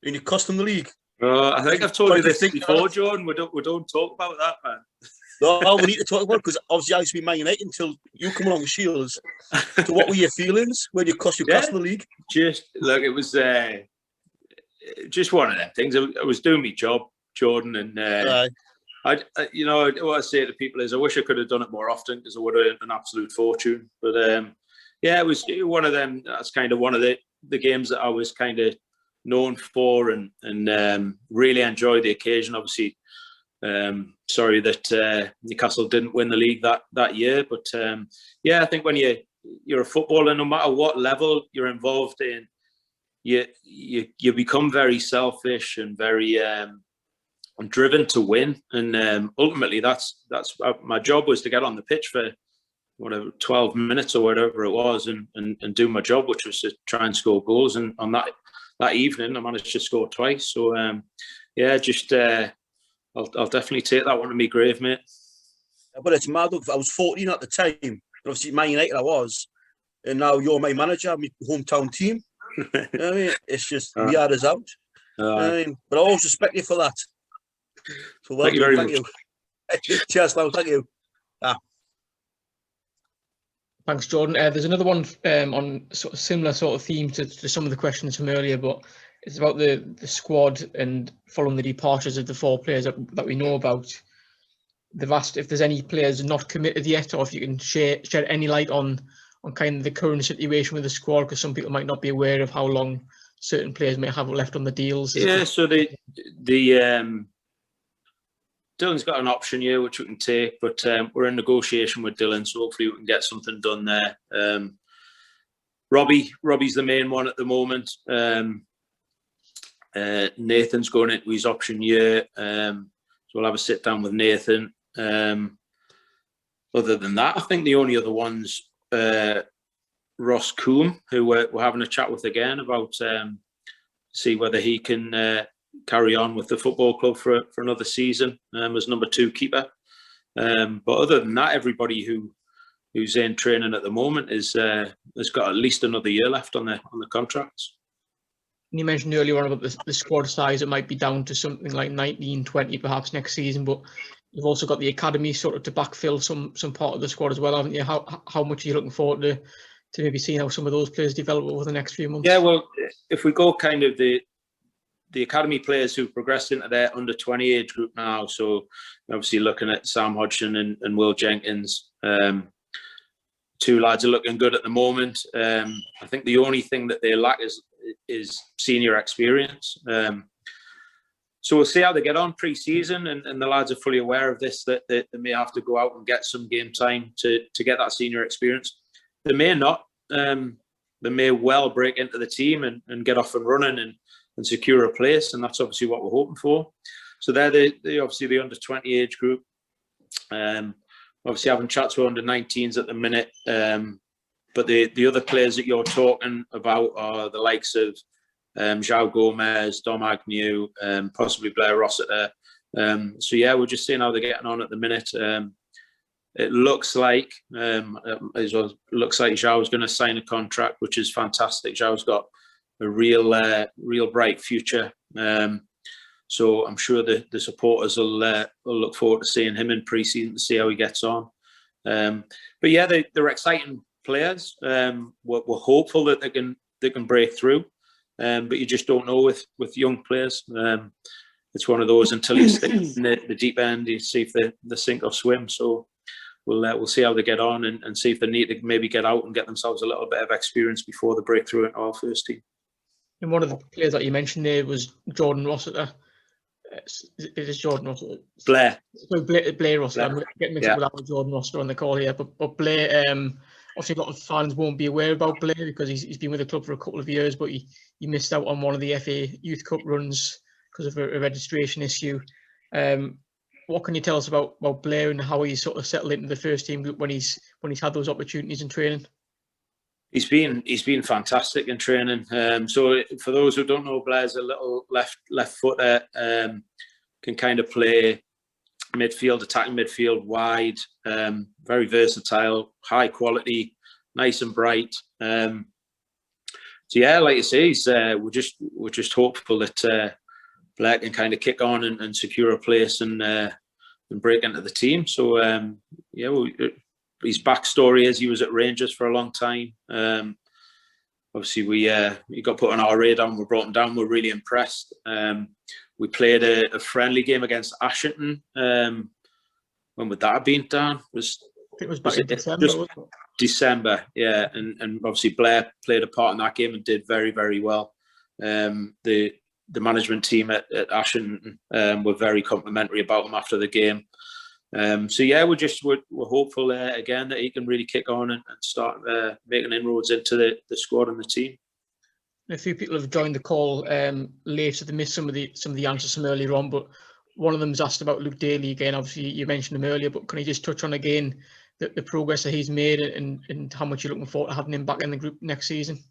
and you cost them the league. I think I've told you this before, Jordan. We don't talk about that, man. No, we need to talk about it because obviously I used to be Man United until you come along with Shields. So what were your feelings when you cost your class in the league? Just look, it was just one of them things. I was doing my job, Jordan, and you know, what I say to people is I wish I could have done it more often because I would have earned an absolute fortune. But yeah, it was one of them. That's kind of one of the games that I was kind of known for and really enjoyed the occasion. Obviously, sorry that Newcastle didn't win the league that year, but yeah, I think when you're a footballer, no matter what level you're involved in, you become very selfish and very driven to win, and ultimately that's my job was to get on the pitch for whatever 12 minutes or whatever it was and do my job, which was to try and score goals. And on that evening I managed to score twice, so yeah, just I'll definitely take that one to me grave, mate. But it's mad. I was 14 at the time, but obviously Man United I was, and now you're my manager, my hometown team. You know what I mean? It's just we had us out. You know what I mean? But I always respect you for that. So well, thank you. Cheers, pal. Thank you. Thanks, Jordan. There's another one on sort of similar sort of theme to some of the questions from earlier, but it's about the squad and following the departures of the 4 players that we know about. They've asked if there's any players not committed yet, or if you can shed any light on kind of the current situation with the squad, because some people might not be aware of how long certain players may have left on the deals. Yeah, so Dylan's got an option here which we can take, but we're in negotiation with Dylan, so hopefully we can get something done there. Robbie's the main one at the moment. Nathan's going into his option year, so we'll have a sit down with Nathan. Other than that, I think the only other ones, Ross Coombe, who we're having a chat with again about see whether he can carry on with the football club for another season as number 2 keeper. But other than that, everybody who's in training at the moment has got at least another year left on the contracts. You mentioned earlier on about the squad size. It might be down to something like 19, 20 perhaps next season, but you've also got the academy sort of to backfill some part of the squad as well, haven't you? How much are you looking forward to maybe seeing how some of those players develop over the next few months? Yeah, well, if we go kind of the academy players who've progressed into their under 20 age group now, so obviously looking at Sam Hodgson and Will Jenkins, 2 lads are looking good at the moment. I think the only thing that they lack is senior experience. So we'll see how they get on pre-season, and the lads are fully aware of this, that they may have to go out and get some game time to get that senior experience. They may not. They may well break into the team and get off and running and secure a place, and that's obviously what we're hoping for. So they're obviously the under 20 age group. Obviously having chats with under 19s at the minute, but the other players that you're talking about are the likes of João Gomez, Dom Agnew, possibly Blair Rossiter. So yeah, we're just seeing how they're getting on at the minute. It looks like João's going to sign a contract, which is fantastic. João's got a real bright future. So I'm sure the supporters will look forward to seeing him in pre-season to see how he gets on. But yeah, they're exciting players. We're hopeful that they can break through, but you just don't know with young players. It's one of those until you stick in the deep end, you see if they sink or swim. So we'll see how they get on and see if they need to maybe get out and get themselves a little bit of experience before they break through into our first team. And one of the players that you mentioned there was Jordan Rossiter. It is Jordan Rossiter. Blair. So Blair Rossiter. Blair. I'm getting mixed up with Jordan Rossiter on the call here. But Blair, obviously a lot of fans won't be aware about Blair because he's been with the club for a couple of years, but he missed out on one of the FA Youth Cup runs because of a registration issue. What can you tell us about Blair and how he's sort of settled into the first team when he's had those opportunities in training? He's been fantastic in training. So for those who don't know, Blair's a little left footer, can kind of play midfield, attacking midfield, wide, very versatile, high quality, nice and bright. So yeah, like you say, we're just hopeful that Blair can kind of kick on and secure a place and break into the team. So yeah, his backstory is he was at Rangers for a long time. Obviously, he got put on our radar and we brought him down. We're really impressed. We played a friendly game against Ashington. When would that have been, Dan? I think it was back in December, wasn't it? December, yeah. And obviously Blair played a part in that game and did very, very well. The management team at Ashington were very complimentary about him after the game. So yeah, we're hopeful again that he can really kick on and start making inroads into the squad and the team. A few people have joined the call late, so they missed some of the answers from earlier on. But one of them's asked about Luke Daly again. Obviously, you mentioned him earlier, but can you just touch on again the progress that he's made and how much you're looking forward to having him back in the group next season?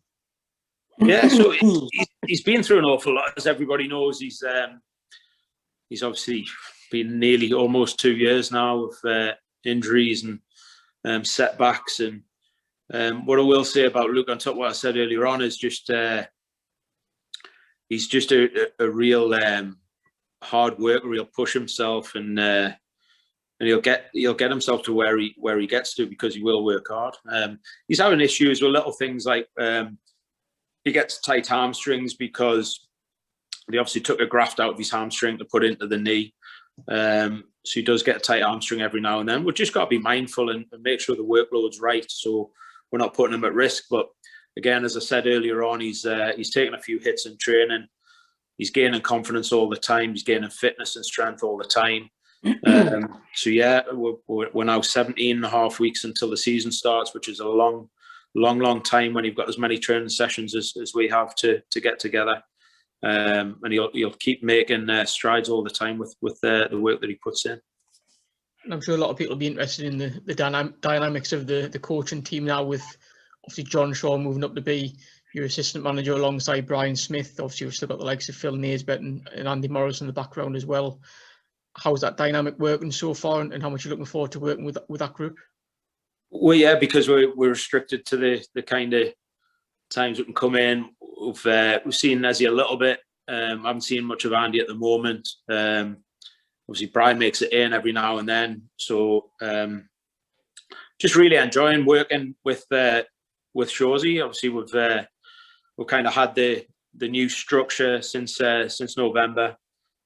Yeah, so he's been through an awful lot, as everybody knows. He's obviously been nearly almost 2 years now of injuries and setbacks. And what I will say about Luke, on top of what I said earlier on, is just he's just a real hard worker. He'll push himself and he'll get himself to where he gets to, because he will work hard. He's having issues with little things like he gets tight hamstrings because they obviously took a graft out of his hamstring to put into the knee. So he does get a tight hamstring every now and then. We've just got to be mindful and make sure the workload's right, so we're not putting him at risk. But again, as I said earlier on, he's taken a few hits in training. He's gaining confidence all the time. He's gaining fitness and strength all the time. So yeah, we're now 17 and a half weeks until the season starts, which is a long time when you've got as many training sessions as we have to get together. And he'll keep making strides all the time with the work that he puts in. And I'm sure a lot of people will be interested in the dynamics of the coaching team now, with obviously John Shaw moving up to be your assistant manager alongside Brian Smith. Obviously, we've still got the likes of Phil Naisbet and Andy Morris in the background as well. How's that dynamic working so far, and how much you're looking forward to working with that group? Well, yeah, because we're restricted to the kind of times we can come in. We've seen Nezzy a little bit. I haven't seen much of Andy at the moment. Obviously, Brian makes it in every now and then. So just really enjoying working with Shawsy. Obviously, we've kind of had the new structure since November,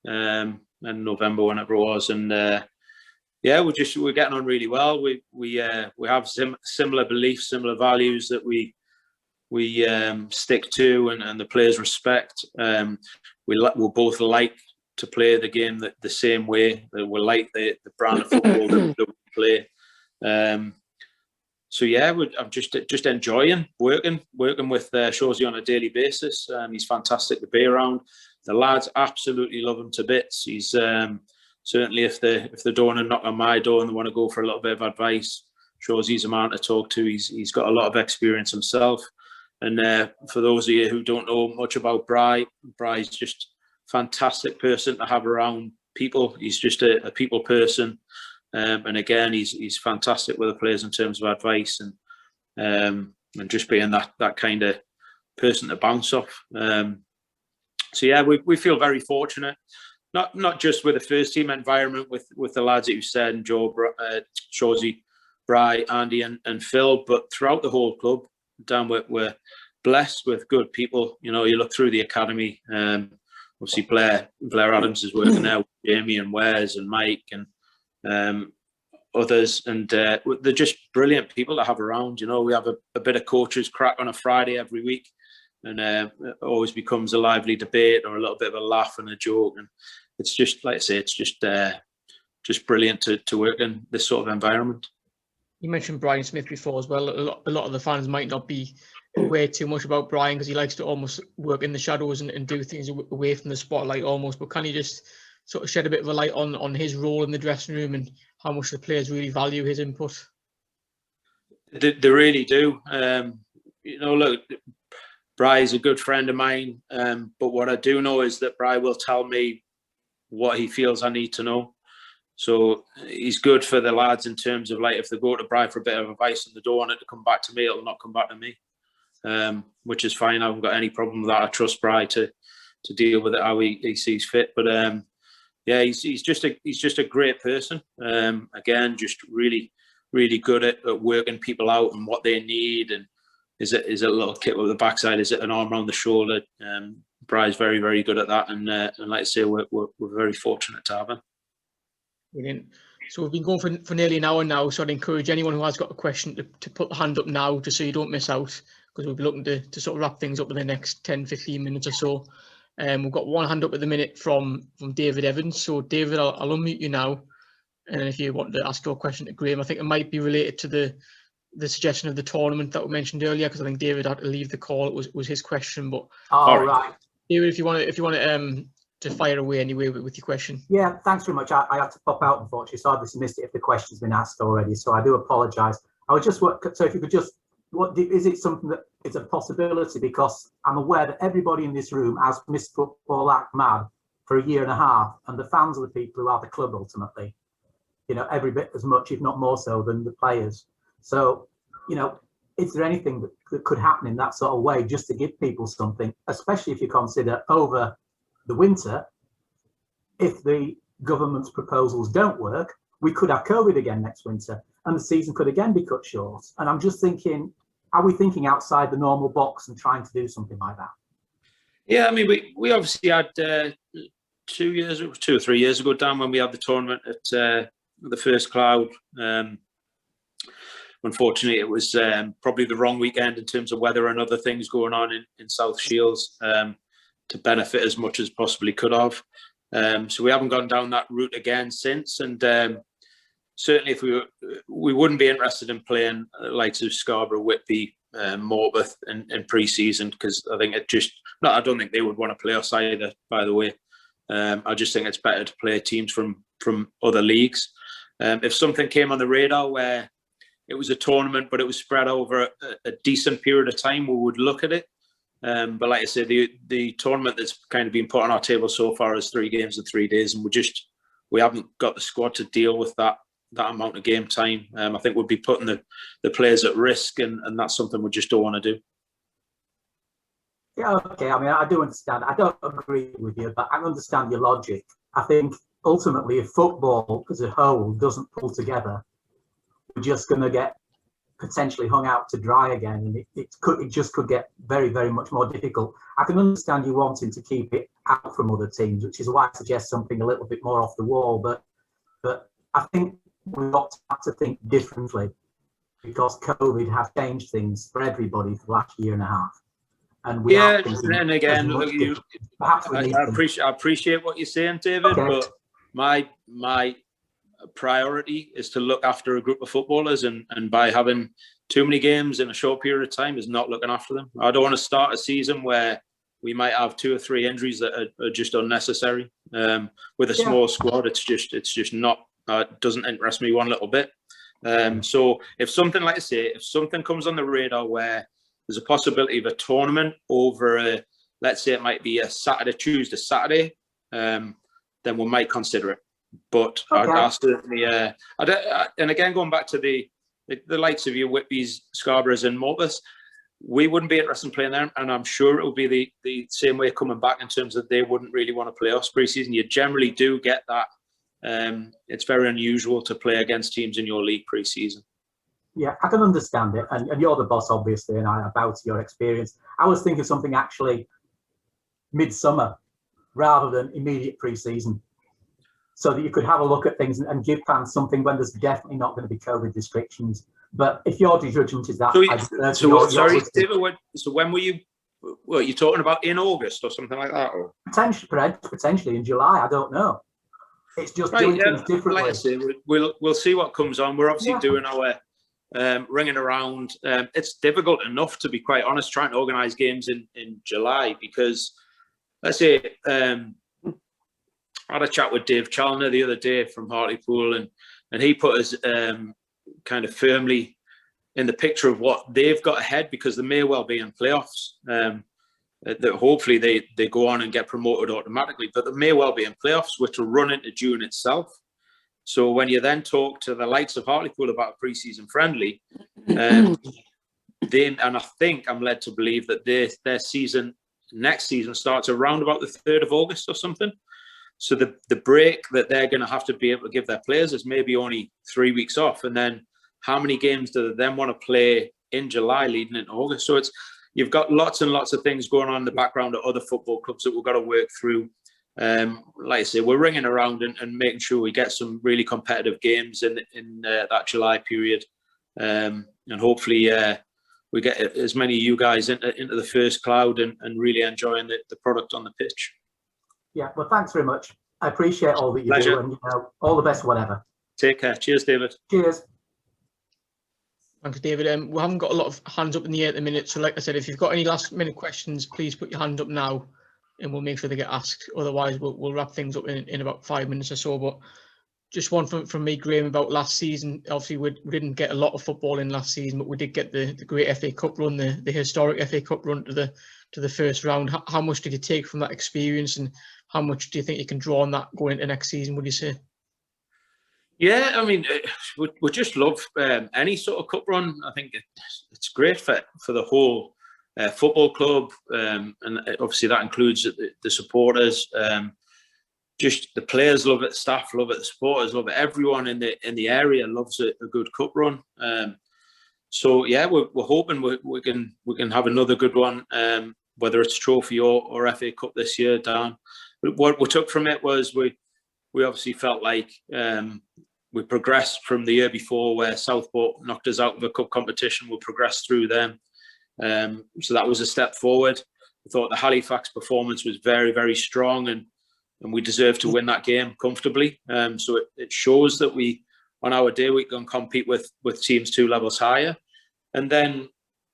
and November, whenever it was, and yeah, we're getting on really well. We have similar beliefs, similar values that we stick to, and the players respect. We'll both like to play the game the same way. We like the brand of football that we play. So yeah, I'm just enjoying working with Shawsy on a daily basis. He's fantastic to be around. The lads absolutely love him to bits. He's certainly if they're doing a knock on my door and they want to go for a little bit of advice, Shawsy's a man to talk to. He's got a lot of experience himself. And for those of you who don't know much about Bry's just a fantastic person to have around people. He's just a people person. And again, he's fantastic with the players in terms of advice and just being that kind of person to bounce off. So yeah, we feel very fortunate, not just with the first team environment with the lads that you said, and Joe, Shawsy, Bry, Andy, and Phil, but throughout the whole club. Dan, we're blessed with good people. You know, you look through the academy. Obviously, Blair Adams is working there with Jamie and Wes and Mike and others, and they're just brilliant people to have around. You know, we have a bit of coaches crack on a Friday every week, and it always becomes a lively debate or a little bit of a laugh and a joke. And it's just, like I say, it's just brilliant to work in this sort of environment. You mentioned Brian Smith before as well. A lot of the fans might not be aware too much about Brian because he likes to almost work in the shadows and do things away from the spotlight almost. But can you just sort of shed a bit of a light on his role in the dressing room and how much the players really value his input? They really do. You know, look, Bry's a good friend of mine, but what I do know is that Bry will tell me what he feels I need to know. So he's good for the lads in terms of, like, if they go to Bry for a bit of advice and they don't want it to come back to me, it'll not come back to me, which is fine. I haven't got any problem with that. I trust Bry to deal with it how he sees fit. But yeah, he's just a great person. Again, just really good at working people out and what they need. And is it a little kick with the backside? Is it an arm around the shoulder? Bry's very good at that. And like I say, we're very fortunate to have him. Brilliant. So we've been going for nearly an hour now, so I'd encourage anyone who has got a question to put the hand up now, just so you don't miss out, because we'll be looking to sort of wrap things up in the next 10-15 minutes or so. We've got one hand up at the minute from David Evans. So David, I'll unmute you now, and if you want to ask your question to Graham, I think it might be related to the suggestion of the tournament that we mentioned earlier, because I think David had to leave the call. It was his question, but right. David, if you want to fire away anyway with your question. Yeah, thanks very much. I had to pop out, unfortunately, so I obviously missed it if the question's been asked already, so I do apologise. I would just, so if you could just, is it something that is a possibility? Because I'm aware that everybody in this room has missed football like mad for a year and a half, and the fans are the people who are the club ultimately, you know, every bit as much, if not more so, than the players. So, you know, is there anything that could happen in that sort of way just to give people something, especially if you consider over the winter, if the government's proposals don't work, we could have COVID again next winter and the season could again be cut short. And I'm just thinking, are we thinking outside the normal box and trying to do something like that? Yeah, I mean, we obviously had 2 or 3 years ago, Dan, when we had the tournament at the First Cloud. Unfortunately, it was probably the wrong weekend in terms of weather and other things going on in South Shields to benefit as much as possibly could have. So we haven't gone down that route again since. And certainly if we wouldn't be interested in playing likes of Scarborough, Whitby, Morpeth in pre-season, because I think I don't think they would want to play us either, by the way. I just think it's better to play teams from other leagues. If something came on the radar where it was a tournament, but it was spread over a decent period of time, we would look at it. But like I said, the tournament that's kind of been put on our table so far is 3 games in 3 days, and we haven't got the squad to deal with that amount of game time. I think we'd be putting the players at risk, and that's something we just don't want to do. Yeah, okay. I mean, I do understand. I don't agree with you, but I understand your logic. I think ultimately, if football as a whole doesn't pull together, we're just going to get potentially hung out to dry again, and it just could get very, very much more difficult. I can understand you wanting to keep it out from other teams, which is why I suggest something a little bit more off the wall. But I think we've got to have to think differently, because COVID has changed things for everybody for the last year and a half. And we are thinking, and again, look, I appreciate what you're saying, David, but my priority is to look after a group of footballers, and by having too many games in a short period of time is not looking after them. I don't want to start a season where we might have 2 or 3 injuries that are just unnecessary. With a small squad, it's just not. It doesn't interest me one little bit. So if something, like I say, if something comes on the radar where there's a possibility of a tournament over let's say it might be a Tuesday, Saturday, then we might consider it. But I certainly, and again, going back to the likes of your Whitbys, Scarboroughs and Morpeths, we wouldn't be interested in playing them, and I'm sure it will be the same way coming back in terms of they wouldn't really want to play us pre-season. You generally do get that. It's very unusual to play against teams in your league pre-season. Yeah, I can understand it, and you're the boss, obviously, and I bow to your experience. I was thinking something actually midsummer rather than immediate pre-season, so that you could have a look at things and give fans something when there's definitely not going to be COVID restrictions. But if your judgment is that, sorry, David, so when were you? What are you talking about, in August or something like that? Or potentially in July. I don't know. It's just doing things differently. Like I say, we'll see what comes on. We're obviously doing our ringing around. It's difficult enough, to be quite honest, trying to organise games in July, because let's say I had a chat with Dave Challoner the other day from Hartlepool, and he put us kind of firmly in the picture of what they've got ahead, because there may well be in playoffs. That hopefully they go on and get promoted automatically, but there may well be in playoffs, which will run into June itself. So when you then talk to the likes of Hartlepool about a pre-season friendly, and I think I'm led to believe that their season next season starts around about the 3rd of August or something. So the break that they're going to have to be able to give their players is maybe only 3 weeks off. And then how many games do they then want to play in July leading into August? So you've got lots and lots of things going on in the background at other football clubs that we've got to work through. Like I say, we're ringing around and making sure we get some really competitive games in that July period. And hopefully we get as many of you guys into the first cloud and really enjoying the product on the pitch. Yeah, well, thanks very much. I appreciate all that you do, and all the best, whatever. Take care. Cheers, David. Cheers. Thanks, David. We haven't got a lot of hands up in the air at the minute, so like I said, if you've got any last minute questions, please put your hand up now, and we'll make sure they get asked. Otherwise, we'll wrap things up in about 5 minutes or so. But just one from me, Graham, about last season. Obviously, we didn't get a lot of football in last season, but we did get the great FA Cup run, the historic FA Cup run to the first round. How much did you take from that experience, and how much do you think you can draw on that going into next season, would you say? Yeah, I mean, we just love any sort of cup run. I think it's great for the whole football club, and obviously that includes the supporters. Just the players love it, the staff love it, the supporters love it. Everyone in the area loves a good cup run. So yeah, we're hoping we can have another good one, whether it's trophy or FA Cup this year, Dan. But what we took from it was we obviously felt like we progressed from the year before, where Southport knocked us out of a cup competition. We progressed through them, so that was a step forward. I thought the Halifax performance was very, very strong, and we deserved to win that game comfortably. So it shows that on our day, we can compete with teams 2 levels higher. And then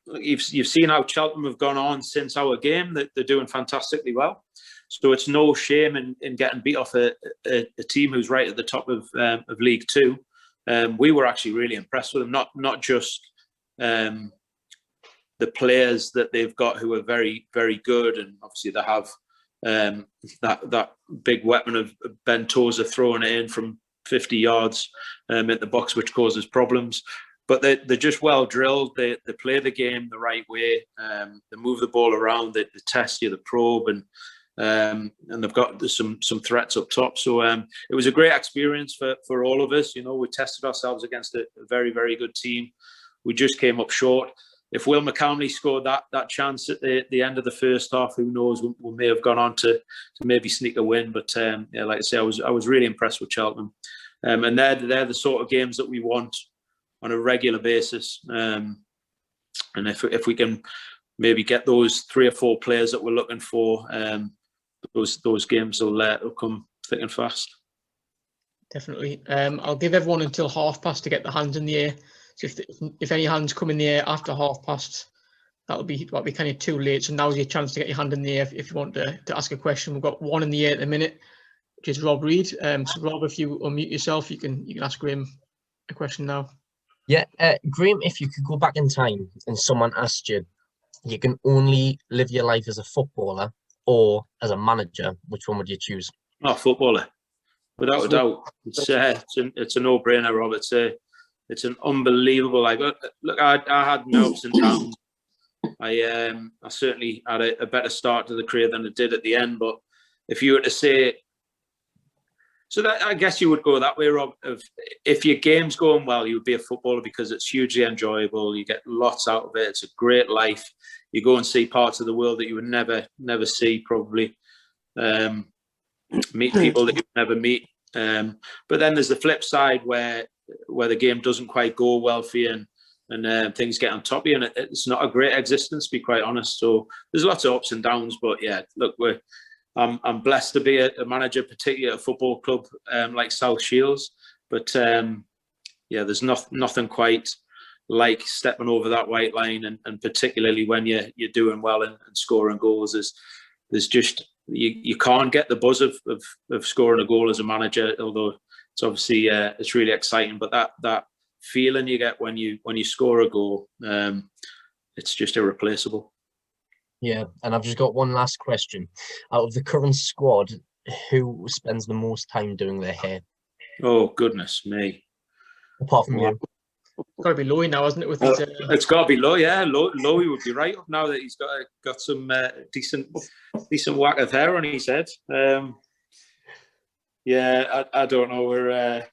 you've seen how Cheltenham have gone on since our game. That they're doing fantastically well. So it's no shame in getting beat off a team who's right at the top of League Two. We were actually really impressed with them. Not just the players that they've got who are very, very good, and obviously they have that big weapon of Ben Tozer throwing it in from 50 yards at the box, which causes problems. But they're just well drilled. They play the game the right way. They move the ball around. They test you, the probe, and they've got some threats up top. So it was a great experience for all of us. You know, we tested ourselves against a very, very good team. We just came up short. If Will McCalmley scored that chance at the end of the first half, who knows? We may have gone on to maybe sneak a win. But yeah, like I say, I was really impressed with Cheltenham, and they're the sort of games that we want on a regular basis. And if we can maybe get those 3 or 4 players that we're looking for, those games will come thick and fast. Definitely. I'll give everyone until past to get the hands in the air. So if any hands come in the air after past, that'll be kind of too late. So now's your chance to get your hand in the air if you want to ask a question. We've got one in the air at the minute, which is Rob Reed. So Rob, if you unmute yourself, you can ask Graham a question now. Yeah, Graham, if you could go back in time and someone asked you, you can only live your life as a footballer or as a manager, which one would you choose? Oh, footballer, without a doubt. It's a no-brainer, Rob. It's an unbelievable life. Look, I had my ups and downs. I certainly had a better start to the career than I did at the end. But if you were to say, so that I guess you would go that way, Rob. If your game's going well, you would be a footballer because it's hugely enjoyable. You get lots out of it. It's a great life. You go and see parts of the world that you would never see, probably. Meet people that you would never meet. But then there's the flip side where the game doesn't quite go well for you, and things get on top of you, and it's not a great existence, to be quite honest. So there's lots of ups and downs. But yeah, look, I'm blessed to be a manager, particularly at a football club like South Shields. But yeah, there's nothing quite like stepping over that white line, and particularly when you're doing well and scoring goals. There's just you can't get the buzz of scoring a goal as a manager, although it's obviously it's really exciting. But that feeling you get when you score a goal, it's just irreplaceable. Yeah, and I've just got one last question. Out of the current squad, who spends the most time doing their hair? Oh, goodness me. Apart from you. It's got to be Lowy now, hasn't it? It's got to be Lowy, yeah. Lowy would be right up now that he's got some decent whack of hair on his head. Yeah, I don't know. We're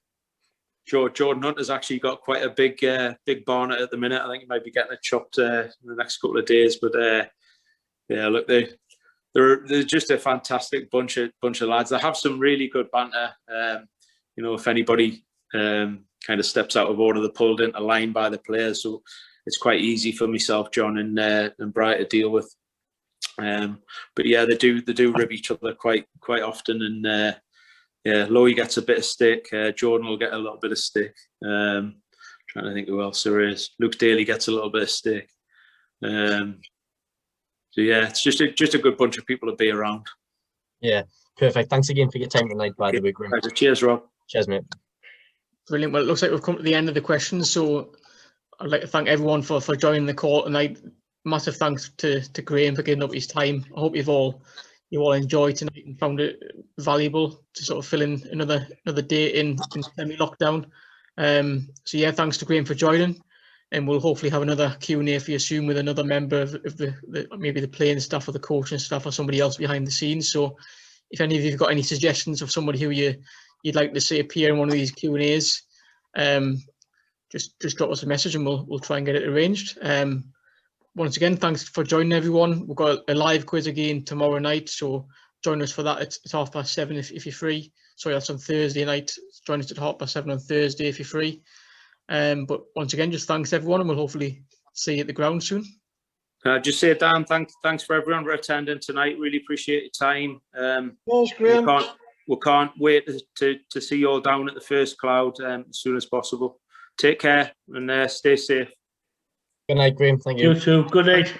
Jordan Hunter's actually got quite a big barn at the minute. I think he might be getting it chopped in the next couple of days. But yeah, look, they're just a fantastic bunch of lads. They have some really good banter. You know, if anybody kind of steps out of order, they're pulled into line by the players, so it's quite easy for myself, John, and Bright to deal with. But yeah, they do rib each other quite often, and yeah, Lowy gets a bit of stick. Jordan will get a little bit of stick. Trying to think who else there is. Luke Daly gets a little bit of stick. So yeah, it's just a good bunch of people to be around. Yeah, perfect. Thanks again for your time tonight, by the way, Graham. Cheers, Rob. Cheers, mate. Brilliant. Well, it looks like we've come to the end of the questions, so I'd like to thank everyone for joining the call tonight. Massive thanks to Graham for giving up his time. I hope you all enjoyed tonight and found it valuable to sort of fill in another day in semi-lockdown. So yeah, thanks to Graham for joining, and we'll hopefully have another Q&A for you soon with another member of maybe the playing staff or the coaching staff or somebody else behind the scenes. So if any of you have got any suggestions of somebody who you'd like to see appear in one of these Q&As, just drop us a message and we'll try and get it arranged. Once again, thanks for joining everyone. We've got a live quiz again tomorrow night, so join us for that. It's 7:30 if you're free. Sorry, that's on Thursday night. Join us at 7:30 on Thursday if you're free. But once again, just thanks everyone, and we'll hopefully see you at the ground soon. Just say, Dan, thanks for everyone for attending tonight. Really appreciate your time. Thanks, Graham. We can't wait to see you all down at the first cloud as soon as possible. Take care and stay safe. Good night, Graham. Thank you. You too. Good night.